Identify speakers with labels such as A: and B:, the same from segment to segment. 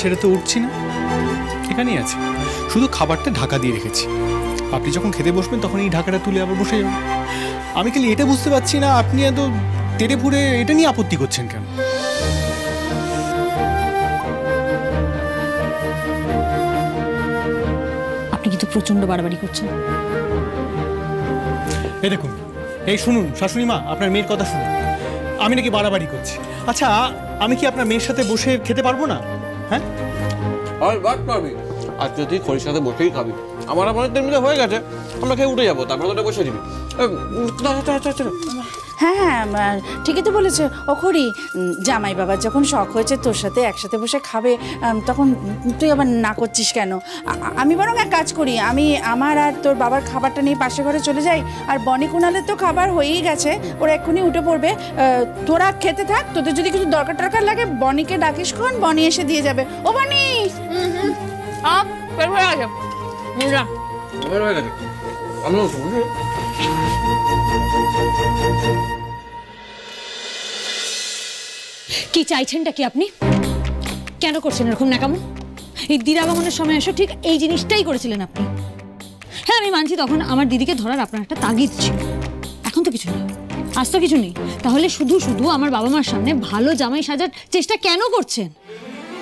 A: ছেড়ে তো উঠছি না, এখানেই আছে, শুধু খাবারটা ঢাকা দিয়ে রেখেছি। আপনি যখন খেতে বসবেন তখন এই ঢাকাটা তুলে আবার বসে যাবেন। আমি খালি এটা বুঝতে পারছি না আপনি এত তেড়ে ফুড়ে এটা নিয়ে আপত্তি করছেন কেন?
B: আপনি কিন্তু প্রচন্ড বাড়াবাড়ি করছেন।
A: এই দেখুন, এই শুনুন শাশুড়ি মা, আপনার মেয়ের কথা শুনুন। আমি নাকি বাড়াবাড়ি করছি? আচ্ছা, আমি কি আপনার মেয়ের সাথে বসে খেতে পারবো না? হ্যাঁ,
C: পারবি। আজকে তুই খড়ির সাথে বসেই খাবি। আমার আপনার তেমনিতে হয়ে গেছে, আমরা খেয়ে উঠে যাবো, তারপরে তোটা বসে দিবি।
D: হ্যাঁ হ্যাঁ, ঠিকই তো বলেছে। ও খড়ি, জামাই বাবার যখন শখ হয়েছে তোর সাথে একসাথে বসে খাবে, তখন তুই আবার না করছিস কেন? আমি বরং এক কাজ করি, আমি আমার আর তোর বাবার খাবারটা নিয়ে পাশে ঘরে চলে যাই। আর বনি কুনালের তো খাবার হয়েই গেছে, ওরা এক্ষুনি উঠে পড়বে। তোরা খেতে থাক, তোদের যদি কিছু দরকার টরকার লাগে বনিকে ডাকিস, খন বনি এসে দিয়ে যাবে। ও বনি,
B: কি চাইছেনটা কি আপনি? কেন করছেন এরকম ন্যাকামো? এই দিরাগমনের সময় এসে ঠিক এই জিনিসটাই করেছিলেন আপনি। হ্যাঁ, আমি মানছি তখন আমার দিদিকে ধরার আপনার একটা তাগিদ ছিল। এখন তো কিছু নেই, আজ তো কিছু নেই। তাহলে শুধু শুধু আমার বাবা মার সামনে ভালো জামাই সাজার চেষ্টা কেন করছেন?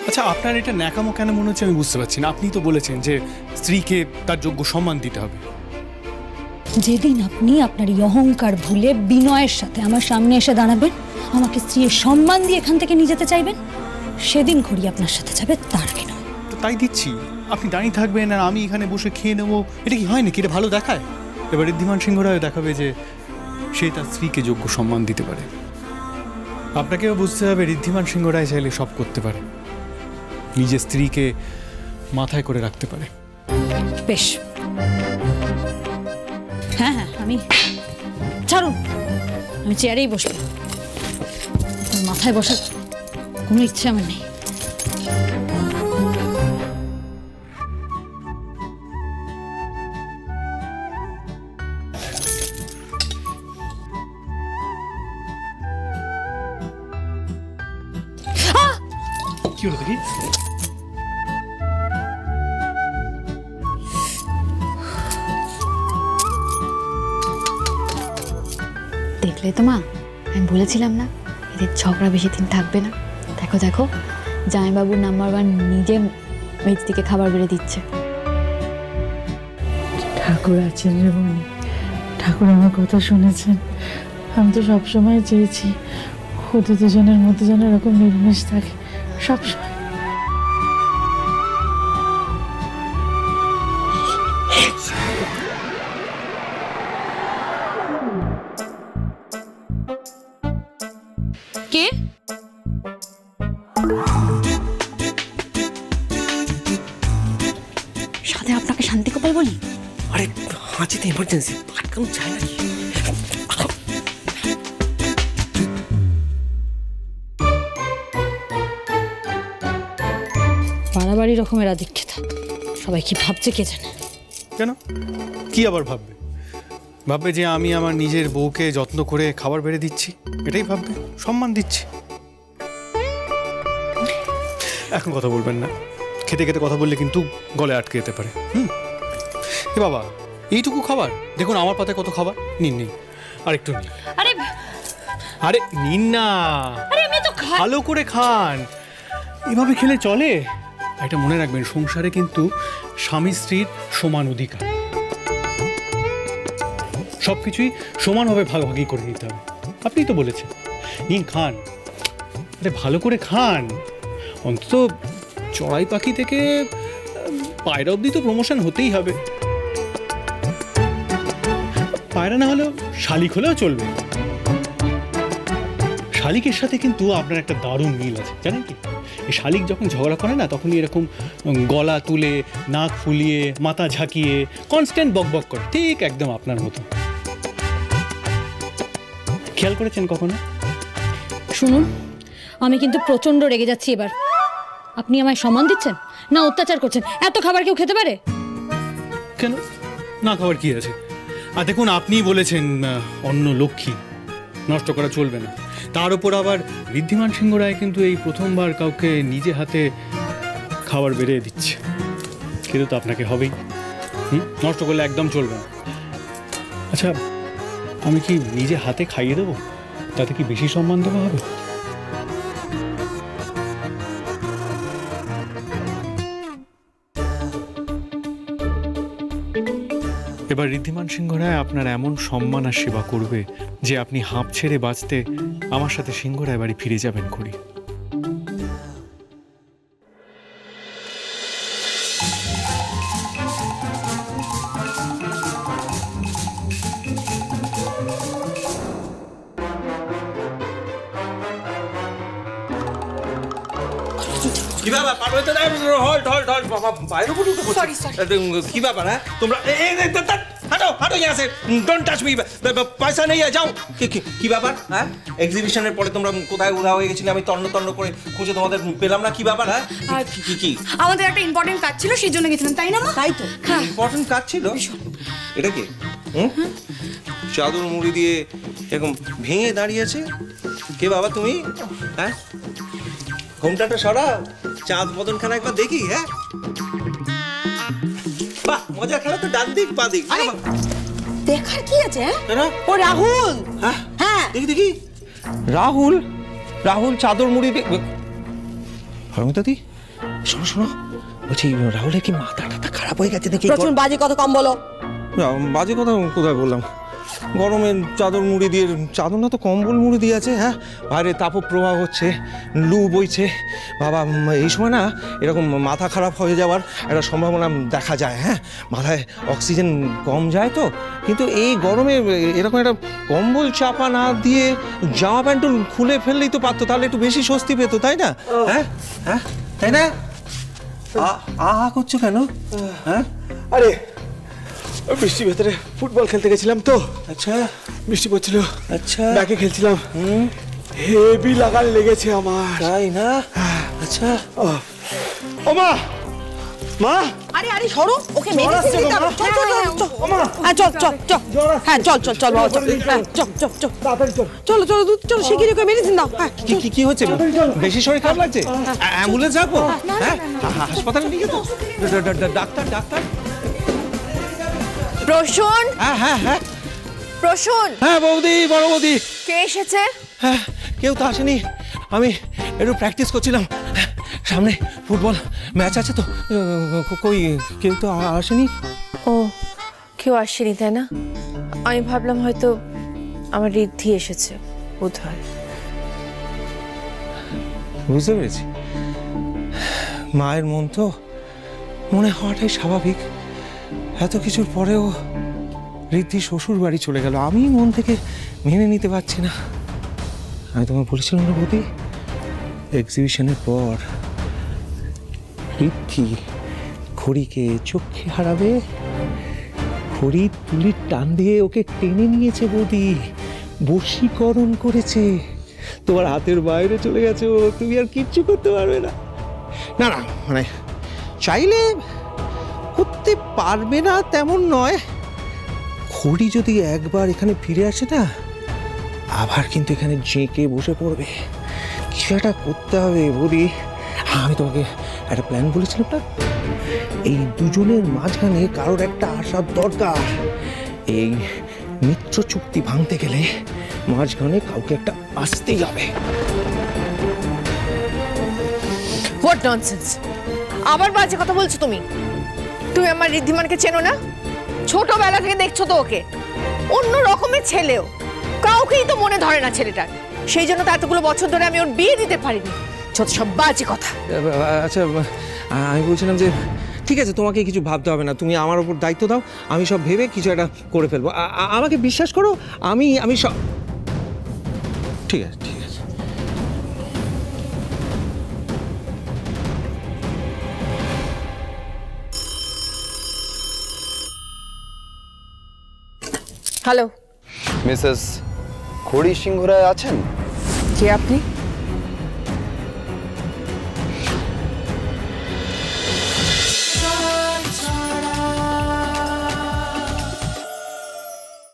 A: আচ্ছা, আপনার এটা ন্যাকামো কেন মনে হচ্ছে আমি বুঝতে পারছি না। আপনি তো বলেছেন যে স্ত্রীকে তার যোগ্য সম্মান দিতে হবে।
B: যেদিন আপনি আপনার এই অহংকার ভুলে বিনয়ের সাথে আমার সামনে এসে দাঁড়াবেন, আমাকে স্ত্রীর সম্মান দিয়ে এখান থেকে নিয়ে যেতে চাইবেন, সেদিন ঘড়ি আপনার সাথে যাবে, তার আগে নয়।
A: তো তাই দিচ্ছি, আপনি দাঁড়িয়ে থাকবেন আর আমি এখানে বসে খেয়ে নেবো, এটা কি হয় নাকি? এটা ভালো দেখায়? এবার ঋদ্ধিমান সিংহ রায় দেখাবে যে সে তার স্ত্রীকে যোগ্য সম্মান দিতে পারে। আপনাকেও বুঝতে হবে ঋদ্ধিমান সিংহ রায় চাইলে সব করতে পারে, নিজের স্ত্রীকে মাথায় করে রাখতে পারে।
B: বেশ, হ্যাঁ হ্যাঁ, আমি ছাড়ুন, আমি চেয়ারেই বসবো। মাথায় বসার কোনো ইচ্ছে আমার নেই।
A: কি হলো দেখি?
E: দেখলে তো মা, আমি বলেছিলাম না এদের ঝগড়া বেশি দিন থাকবে না। দেখো দেখো, জামাইবাবুর নাম্বার 1 নিজে মেজদিকে খাবার বেড়ে দিচ্ছে।
F: ঠাকুর আছেন রে বনি, ঠাকুর আমার কথা শুনেছেন। আমি তো সবসময় চেয়েছি ওদের দুজনের মধ্যে যেন এরকম নির্মিষ থাকে সবসময়।
B: কে?
E: সাথে আপনাকে শান্তি গোপাল বলি।
C: আরে হাঁচিতে ইমার্জেন্সি, আটকানো যায় নাকি?
B: বাড়াবাড়ি রকমের আধিক্যতা, সবাই কি ভাবছে কে জানে।
A: কেন, কি আবার ভাববে? ভাববে যে আমি আমার নিজের বউকে যত্ন করে খাবার বেড়ে দিচ্ছি, এটাই ভাববে, সম্মান দিচ্ছি। এখন কথা বলবেন না, খেতে খেতে কথা বললে কিন্তু গলে আটকে যেতে পারে। এ বাবা, এইটুকু খাবার দেখুন, আমার পাতে কত খাবার। নিন নিন, আর একটু নিন।
B: আরে
A: আরে নিন না,
B: আমি তো
A: ভালো করে খান। এভাবে খেলে চলে? এটা মনে রাখবেন, সংসারে কিন্তু স্বামী স্ত্রীর সমান অধিকার, সবকিছুই সমানভাবে ভাগাভাগি করে নিতে হবে। আপনি তো বলেছেন, নিন খান। আরে ভালো করে খান, অন্তত চড়াই পাখি থেকে পায়রা অবধি তো প্রমোশন হতেই হবে। পায়রা না হলেও শালিক হলেও চলবে। শালিকের সাথে কিন্তু আপনার একটা দারুণ মিল আছে, জানেন কি? এই শালিক যখন ঝগড়া করে না, তখনই এরকম গলা তুলে, নাক ফুলিয়ে, মাথা ঝাঁকিয়ে কনস্ট্যান্ট বক বক করে, ঠিক একদম আপনার মতো। খেয়াল করেছেন কখনো?
B: শুনুন, আমি কিন্তু প্রচন্ড রেগে যাচ্ছি এবার। আপনি আমায় সম্মান দিচ্ছেন না অত্যাচার করছেন? এত খাবার কেউ খেতে পারে?
A: কেন না, খাবার কি আছে? আর দেখুন, আপনিই বলেছেন অন্ন লক্ষ্মী, নষ্ট করা চলবে না। তার উপর আবার ঋদ্ধিমান সিংহ রায় কিন্তু এই প্রথমবার কাউকে নিজে হাতে খাবার বেরিয়ে দিচ্ছে, কিন্তু তো আপনাকে হবেই। নষ্ট করলে একদম চলবে না। আচ্ছা, আমি কি নিজে হাতে খাইয়ে দেবো? তাতে কি বেশি সম্মান দেওয়া হবে? এবার ঋদ্ধিমান সিংহ রায় আপনার এমন সম্মান আর সেবা করবে যে আপনি হাঁপ ছেড়ে বাঁচতে আমার সাথে সিংহ রায় বাড়ি ফিরে যাবেন খুড়ি।
C: কি ব্যাপার পারবে তো হল্ট হল্ট হল্ট বাবা বাইরে বলুন তো সরি কি ব্যাপার হ্যাঁ তোমরা হাঁটো হাঁটো यहाँ से डोंट टच मी পয়সা নেই যাও কি ব্যাপার হ্যাঁ এক্সিবিশনের পরে তোমরা কোথায় উড়া হয়ে গেছিলে আমি তন্ন তন্ন করে খুঁজে তোমাদের পেলাম না কি ব্যাপার হ্যাঁ কি
G: আমাদের একটা ইম্পর্টেন্ট কাজ ছিল সেই জন্য গেছিলাম তাই না মা তাই তো
C: ইম্পর্টেন্ট কাজ ছিল এটা কি চাদর মুড়ি দিয়ে এরকম ভেঙে দাঁড়িয়েছে কে বাবা তুমি হ্যাঁ ঘোমটাটা সরাও চাঁদ বদনখানা একবার দেখি হ্যাঁ বাহ মজা খেলা তো ডান দিক পা দিক
G: দেখার কি আছে ও রাহুল হ্যাঁ
C: দেখি দেখি রাহুল রাহুল চাদর মুড়ি হরমিতাদি শোনো শোনো বলছি রাহুলের কি মাথা টাথা খারাপ হয়ে গেছে নাকি
G: প্রচুর বাজে কথা কম বলো
C: বাজে কথা কোথায় বললাম গরমে চাদর মুড়ি দিয়ে চাদর না তো কম্বল মুড়ি দিয়ে আছে হ্যাঁ বাইরে তাপপ্রবাহ হচ্ছে লু বইছে বাবা এই সময় না এরকম মাথা খারাপ হয়ে যাওয়ার একটা সম্ভাবনা দেখা যায় হ্যাঁ মাথায় অক্সিজেন কম যায় তো কিন্তু এই গরমে এরকম একটা কম্বল চাপা না দিয়ে জামা প্যান্ট খুলে ফেললেই তো পারতো তাহলে একটু বেশি স্বস্তি পেতো তাই না হ্যাঁ হ্যাঁ তাই না আহা করছো কেন হ্যাঁ
H: আরে বৃষ্টির ভেতরে ফুটবল খেলতে গেছিলাম তো
C: আচ্ছা
H: বৃষ্টি পড়ছিল
C: আচ্ছা
H: ব্যাকে খেলছিলাম হেভি লাগান লেগেছে আমার
C: তাই না আচ্ছা
H: ও মা মা
G: আরে আরে সরো ওকে মেডিসিন দিতে হবে চল চল চল হ্যাঁ চল চল চল হ্যাঁ চল চল চল বাবা চল হ্যাঁ চল চল চল
H: তাড়াতাড়ি চল
G: চলো চলো চলো শিগগিরই ওকে মেডিসিন দাও হ্যাঁ
C: কি হচ্ছে বেশি শরীর খারাপ লাগছে অ্যাম্বুলেন্স যাবো হ্যাঁ হাসপাতালে নিয়ে যেত ডাক্তার ডাক্তার
G: প্রসূন
C: হ্যাঁ হ্যাঁ হ্যাঁ
G: প্রসূন
C: হ্যাঁ বৌদি বড় বৌদি
G: কে এসেছে
C: হ্যাঁ কেউ তো আসেনি আমি একটু প্র্যাকটিস করছিলাম সামনে ফুটবল ম্যাচ আছে তো কই কেউ তো আসেনি
I: ও কেউ আসেনি তাই না আমি ভাবলাম হয়তো আমার ঋদ্ধি এসেছে বোধ হয়
C: বুঝতে পেরেছি মায়ের মন তো মনে হওয়াটাই স্বাভাবিক এত কিছুর পরেও ঋদ্ধি শ্বশুর বাড়ি চলে গেল আমি মন থেকে মেনে নিতে পারছি না আমি তোমায় বলেছিলাম না বৌদি এক্সিবিশনের পর ঋদ্ধি খড়িকে চোখে হারাবে খড়ি তুলির টান দিয়ে ওকে টেনে নিয়েছে বৌদি বশীকরণ করেছে তোমার হাতের বাইরে চলে গেছে ও তুমি আর কিচ্ছু করতে পারবে না না না মানে চাইলে করতে পারবে না তেমন নয় খড়ি যদি একবার এখানে ফিরে আসে না আবার কিন্তু এখানে জেঁকে বসে পড়বে কিছু একটা করতে হবে বৌদি আমি তোমাকে একটা প্ল্যান বলেছিলাম না এই দুজনের মাঝখানে কারোর একটা আসার দরকার এই মিত্র চুক্তি ভাঙতে গেলে মাঝখানে কাউকে একটা আসতেই হবে
I: হোয়াট ননসেন্স আবার বাজে কথা বলছো তুমি তুমি আমার ঋদ্ধিমানকে চেনো না ছোটবেলা থেকে দেখছো তো ওকে অন্য রকমের ছেলেও কাউকেই তো মনে ধরে না ছেলেটার সেই জন্য তো এতগুলো বছর ধরে আমি ওর বিয়ে দিতে পারিনি যত সব বাজে কথা
C: আচ্ছা আমি বলছিলাম যে ঠিক আছে তোমাকে কিছু ভাবতে হবে না তুমি আমার উপর দায়িত্ব দাও আমি সব ভেবে কিছু একটা করে ফেলবো আমাকে বিশ্বাস করো আমি সব ঠিক আছে ঠিক আছে
I: হ্যালো
J: মিসেস খড়ি সিংহ রায় আছেন
I: কে আপনি